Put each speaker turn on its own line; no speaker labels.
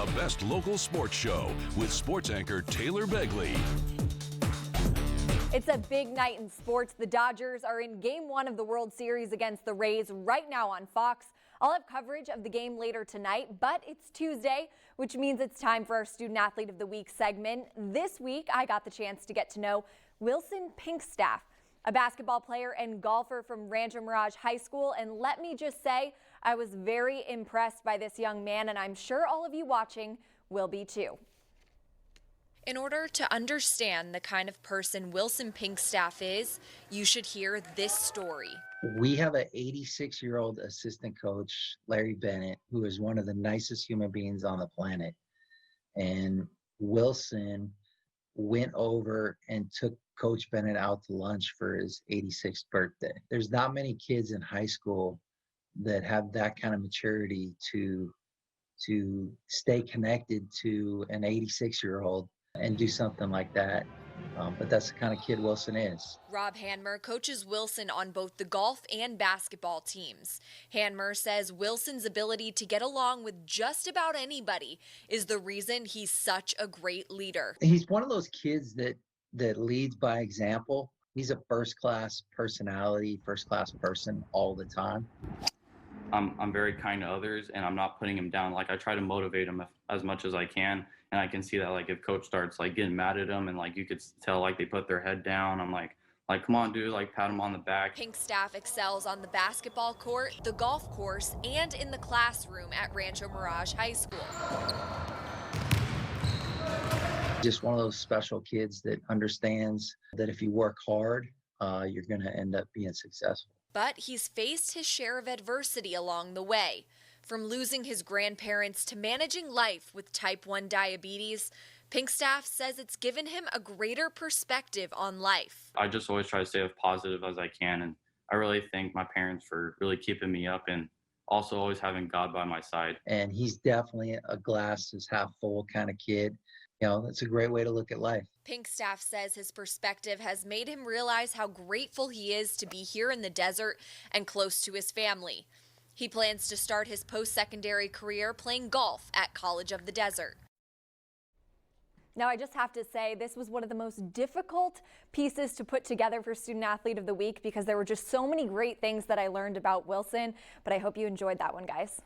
the best local sports show with sports anchor Taylor Begley.
It's a big night in sports. The Dodgers are in Game 1 of the World Series against the Rays right now on Fox. I'll have coverage of the game later tonight, but it's Tuesday, which means it's time for our Student Athlete of the Week segment. This week, I got the chance to get to know Wilson Pinkstaff, a basketball player and golfer from Rancho Mirage High School. And let me just say, I was very impressed by this young man, and I'm sure all of you watching will be too. In order to understand the kind of person Wilson Pinkstaff is, you should hear this story.
We have an 86-year-old assistant coach, Larry Bennett, who is one of the nicest human beings on the planet. And Wilson went over and took Coach Bennett out to lunch for his 86th birthday. There's not many kids in high school that have that kind of maturity to stay connected to an 86-year-old and do something like that. But that's the kind of kid Wilson is.
Rob Hanmer coaches Wilson on both the golf and basketball teams. Hanmer says Wilson's ability to get along with just about anybody is the reason he's such a great leader.
He's one of those kids that leads by example. He's a first-class personality, first-class person all the time.
I'm very kind to others, and I'm not putting him down. Like, I try to motivate him as much as I can, and I can see that, like, if coach starts, like, getting mad at him and, like, you could tell, like, they put their head down, I'm like, come on, dude, like, pat him on the back.
Pinkstaff excels on the basketball court, the golf course, and in the classroom at Rancho Mirage High School.
Just one of those special kids that understands that if you work hard, you're going to end up being successful.
But he's faced his share of adversity along the way. From losing his grandparents to managing life with type 1 diabetes, Pinkstaff says it's given him a greater perspective on life.
I just always try to stay as positive as I can, and I really thank my parents for really keeping me up and also always having God by my side.
And he's definitely a glass is half full kind of kid. You know, that's a great way to look at life.
Pinkstaff says his perspective has made him realize how grateful he is to be here in the desert and close to his family. He plans to start his post-secondary career playing golf at College of the Desert. Now, I just have to say, this was one of the most difficult pieces to put together for Student Athlete of the Week because there were just so many great things that I learned about Wilson, but I hope you enjoyed that one, guys.